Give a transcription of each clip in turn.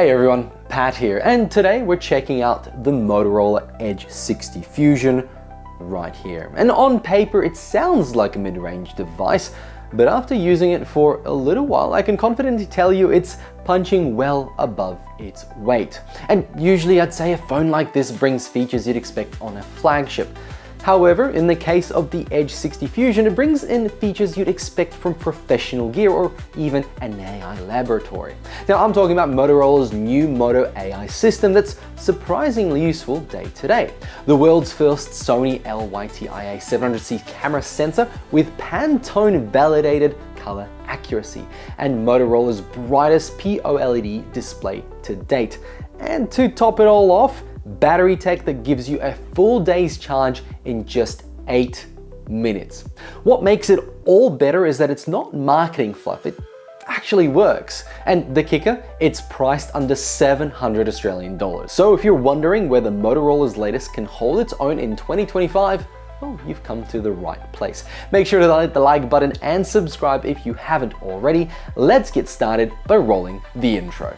Hey everyone, Pat here, and today we're checking out the Motorola Edge 60 Fusion right here. And on paper it sounds like a mid-range device, but after using it for a little while I can confidently tell you it's punching well above its weight. And usually I'd say a phone like this brings features you'd expect on a flagship. However, in the case of the Edge 60 Fusion, it brings in features you'd expect from professional gear or even an AI laboratory. Now, I'm talking about Motorola's new Moto AI system that's surprisingly useful day to day. The world's first Sony Lytia 700C camera sensor with Pantone validated color accuracy and Motorola's brightest POLED display to date. And to top it all off, battery tech that gives you a full day's charge in just 8 minutes. What makes it all better is that it's not marketing fluff, it actually works. And the kicker, it's priced under 700 Australian dollars. So if you're wondering whether Motorola's latest can hold its own in 2025, well, you've come to the right place. Make sure to hit the like button and subscribe if you haven't already. Let's get started by rolling the intro.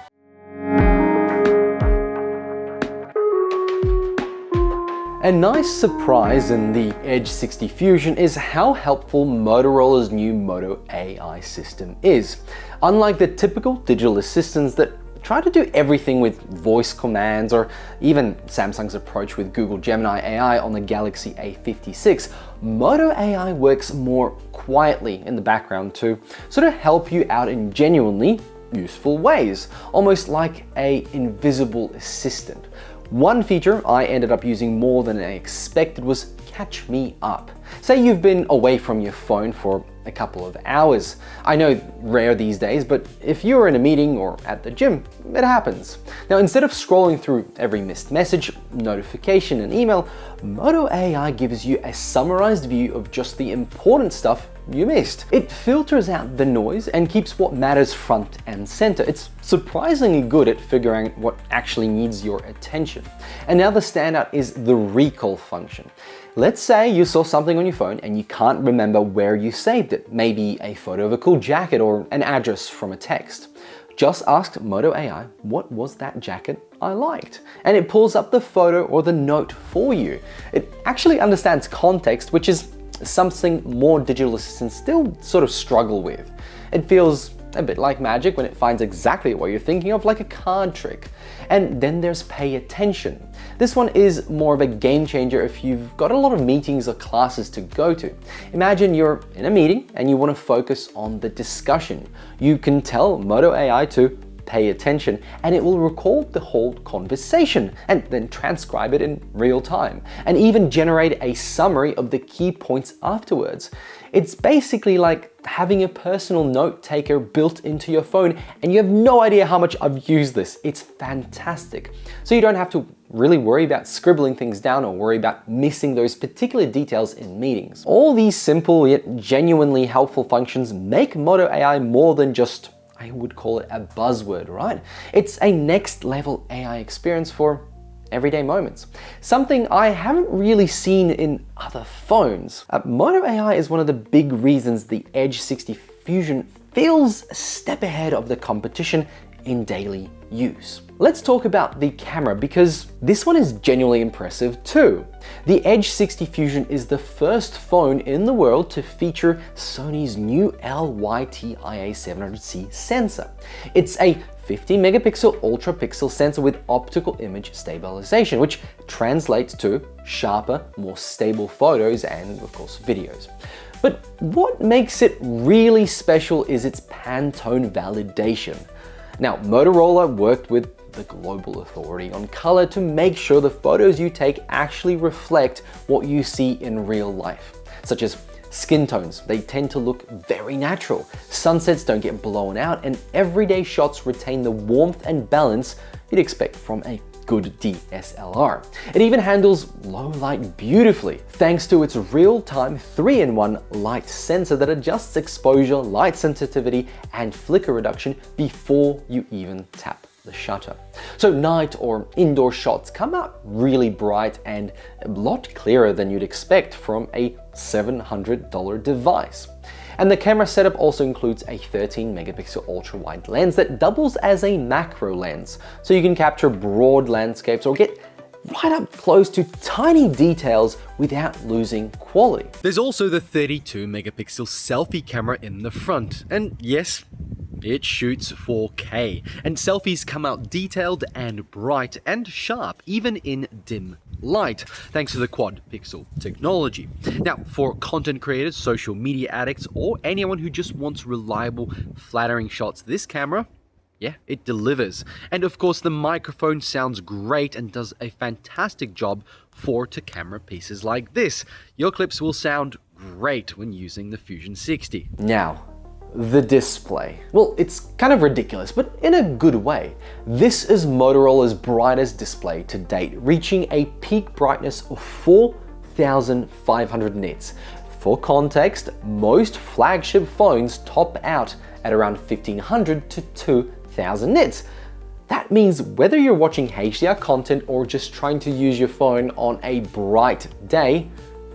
A nice surprise in the Edge 60 Fusion is how helpful Motorola's new Moto AI system is. Unlike the typical digital assistants that try to do everything with voice commands, or even Samsung's approach with Google Gemini AI on the Galaxy A56, Moto AI works more quietly in the background to sort of help you out in genuinely useful ways, almost like an invisible assistant. One feature I ended up using more than I expected was Catch Me Up. Say you've been away from your phone for a couple of hours. I know rare these days, but if you're in a meeting or at the gym, it happens. Now, instead of scrolling through every missed message, notification, and email, Moto AI gives you a summarized view of just the important stuff you missed. It filters out the noise and keeps what matters front and center. It's surprisingly good at figuring out what actually needs your attention. And now the standout is the recall function. Let's say you saw something on your phone and you can't remember where you saved it, maybe a photo of a cool jacket or an address from a text. Just ask Moto AI, what was that jacket I liked? And it pulls up the photo or the note for you. It actually understands context, which is something more digital assistants still sort of struggle with. It feels a bit like magic when it finds exactly what you're thinking of, like a card trick. And then there's pay attention. This one is more of a game changer if you've got a lot of meetings or classes to go to. Imagine you're in a meeting and you want to focus on the discussion. You can tell Moto AI to pay attention and it will recall the whole conversation and then transcribe it in real time and even generate a summary of the key points afterwards. It's basically like having a personal note taker built into your phone, and you have no idea how much I've used this. It's fantastic. So you don't have to really worry about scribbling things down or worry about missing those particular details in meetings. All these simple yet genuinely helpful functions make Moto AI more than just, I would call it, a buzzword, right? It's a next level AI experience for everyday moments. Something I haven't really seen in other phones. Moto AI is one of the big reasons the Edge 60 Fusion feels a step ahead of the competition in daily use. Let's talk about the camera, because this one is genuinely impressive too. The Edge 60 Fusion is the first phone in the world to feature Sony's new Lytia 700C sensor. It's a 50 megapixel ultra pixel sensor with optical image stabilization, which translates to sharper, more stable photos and of course videos. But what makes it really special is its Pantone validation. Now, Motorola worked with the global authority on color to make sure the photos you take actually reflect what you see in real life, such as skin tones. They tend to look very natural. Sunsets don't get blown out, and everyday shots retain the warmth and balance you'd expect from a good DSLR. It even handles low light beautifully, thanks to its real-time 3-in-1 light sensor that adjusts exposure, light sensitivity, and flicker reduction before you even tap the shutter. So night or indoor shots come out really bright and a lot clearer than you'd expect from a $700 device. And the camera setup also includes a 13 megapixel ultra-wide lens that doubles as a macro lens, so you can capture broad landscapes or get right up close to tiny details without losing quality. There's also the 32 megapixel selfie camera in the front, and yes, it shoots 4K, and selfies come out detailed and bright and sharp, even in dim light, thanks to the quad pixel technology. Now, for content creators, social media addicts, or anyone who just wants reliable, flattering shots, this camera, yeah, it delivers. And of course, the microphone sounds great and does a fantastic job for to-camera pieces like this. Your clips will sound great when using the Fusion 60. Now, the display. Well, it's kind of ridiculous, but in a good way. This is Motorola's brightest display to date, reaching a peak brightness of 4,500 nits. For context, most flagship phones top out at around 1,500 to 2,000 nits. That means whether you're watching HDR content or just trying to use your phone on a bright day,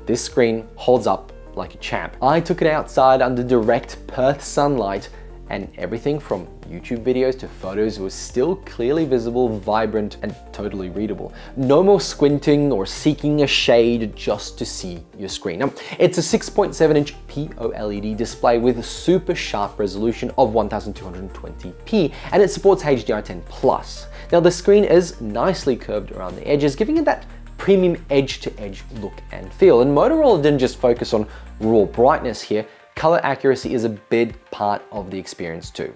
this screen holds up like a champ. I took it outside under direct Perth sunlight, and everything from YouTube videos to photos was still clearly visible, vibrant, and totally readable. No more squinting or seeking a shade just to see your screen. Now, it's a 6.7-inch POLED display with super sharp resolution of 1220p, and it supports HDR10+. Now, the screen is nicely curved around the edges, giving it that premium edge-to-edge look and feel. And Motorola didn't just focus on raw brightness here. Color accuracy is a big part of the experience too.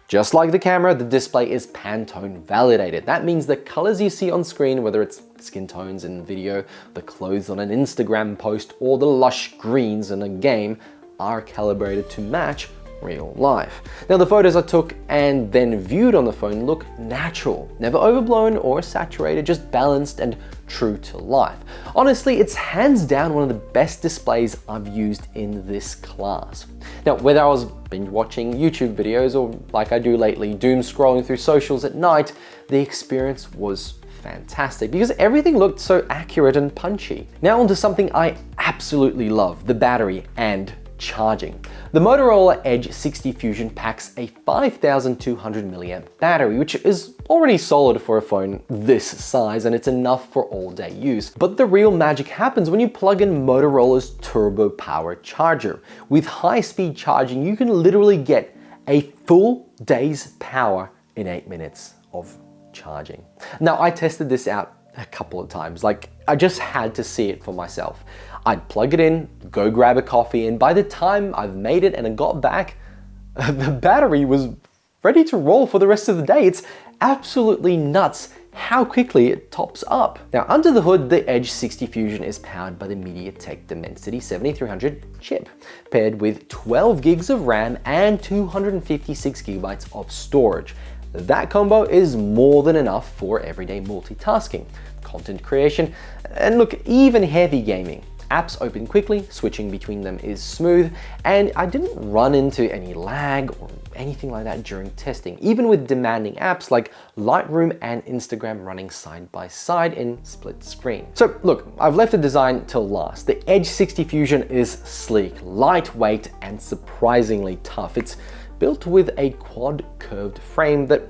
Just like the camera, the display is Pantone validated. That means the colors you see on screen, whether it's skin tones in video, the clothes on an Instagram post, or the lush greens in a game, are calibrated to match real life. Now, the photos I took and then viewed on the phone look natural, never overblown or saturated, just balanced and true to life. Honestly, it's hands down one of the best displays I've used in this class. Now, whether I was binge watching YouTube videos or like I do lately, doom scrolling through socials at night, the experience was fantastic because everything looked so accurate and punchy. Now onto something I absolutely love, the battery and charging. The Motorola Edge 60 Fusion packs a 5,200 mAh battery, which is already solid for a phone this size, and it's enough for all-day use. But the real magic happens when you plug in Motorola's TurboPower charger. With high-speed charging, you can literally get a full day's power in 8 minutes of charging. Now, I tested this out a couple of times. Like, I just had to see it for myself. I'd plug it in, go grab a coffee, and by the time I've made it and I got back, the battery was ready to roll for the rest of the day. It's absolutely nuts how quickly it tops up. Now, under the hood, the Edge 60 Fusion is powered by the MediaTek Dimensity 7300 chip, paired with 12 gigs of RAM and 256 gigabytes of storage. That combo is more than enough for everyday multitasking, content creation, and look, even heavy gaming. Apps open quickly, switching between them is smooth, and I didn't run into any lag or anything like that during testing, even with demanding apps like Lightroom and Instagram running side by side in split screen. So look, I've left the design till last. The Edge 60 Fusion is sleek, lightweight, and surprisingly tough. It's built with a quad curved frame that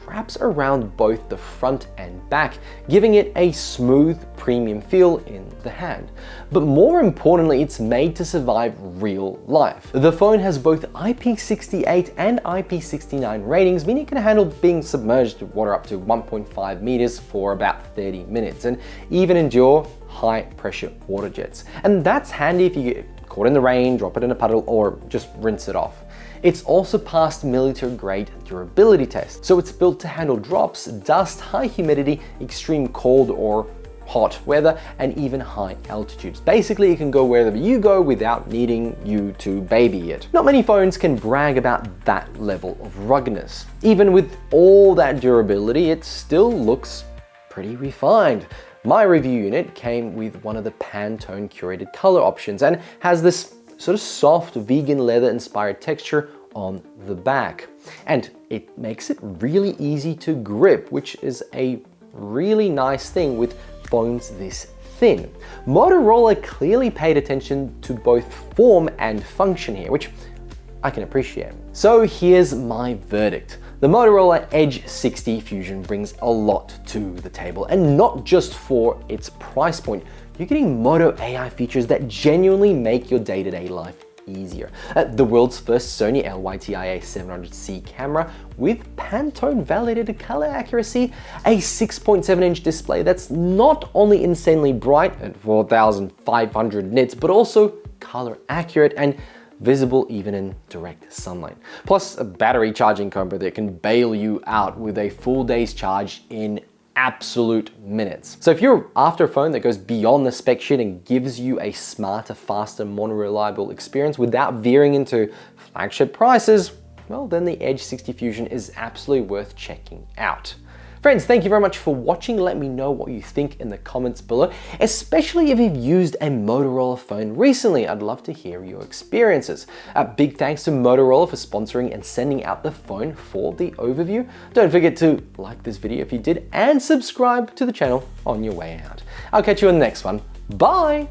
wraps around both the front and back, giving it a smooth, premium feel in the hand. But more importantly, it's made to survive real life. The phone has both IP68 and IP69 ratings, meaning it can handle being submerged in water up to 1.5 meters for about 30 minutes, and even endure high pressure water jets. And that's handy if you get caught in the rain, drop it in a puddle, or just rinse it off. It's also passed military-grade durability tests, so it's built to handle drops, dust, high humidity, extreme cold or hot weather, and even high altitudes. Basically, it can go wherever you go without needing you to baby it. Not many phones can brag about that level of ruggedness. Even with all that durability, it still looks pretty refined. My review unit came with one of the Pantone curated color options and has this sort of soft vegan leather inspired texture on the back. And it makes it really easy to grip, which is a really nice thing with phones this thin. Motorola clearly paid attention to both form and function here, which I can appreciate. So here's my verdict. The Motorola Edge 60 Fusion brings a lot to the table, and not just for its price point. You're getting Moto AI features that genuinely make your day-to-day life easier. The world's first Sony LYTIA 700C camera with Pantone validated color accuracy, a 6.7-inch display that's not only insanely bright at 4,500 nits, but also color accurate and visible even in direct sunlight. Plus a battery charging combo that can bail you out with a full day's charge in absolute minutes. So if you're after a phone that goes beyond the spec sheet and gives you a smarter, faster, more reliable experience without veering into flagship prices, well, then the Edge 60 Fusion is absolutely worth checking out. Friends, thank you very much for watching. Let me know what you think in the comments below, especially if you've used a Motorola phone recently. I'd love to hear your experiences. Big thanks to Motorola for sponsoring and sending out the phone for the overview. Don't forget to like this video if you did and subscribe to the channel on your way out. I'll catch you in the next one. Bye!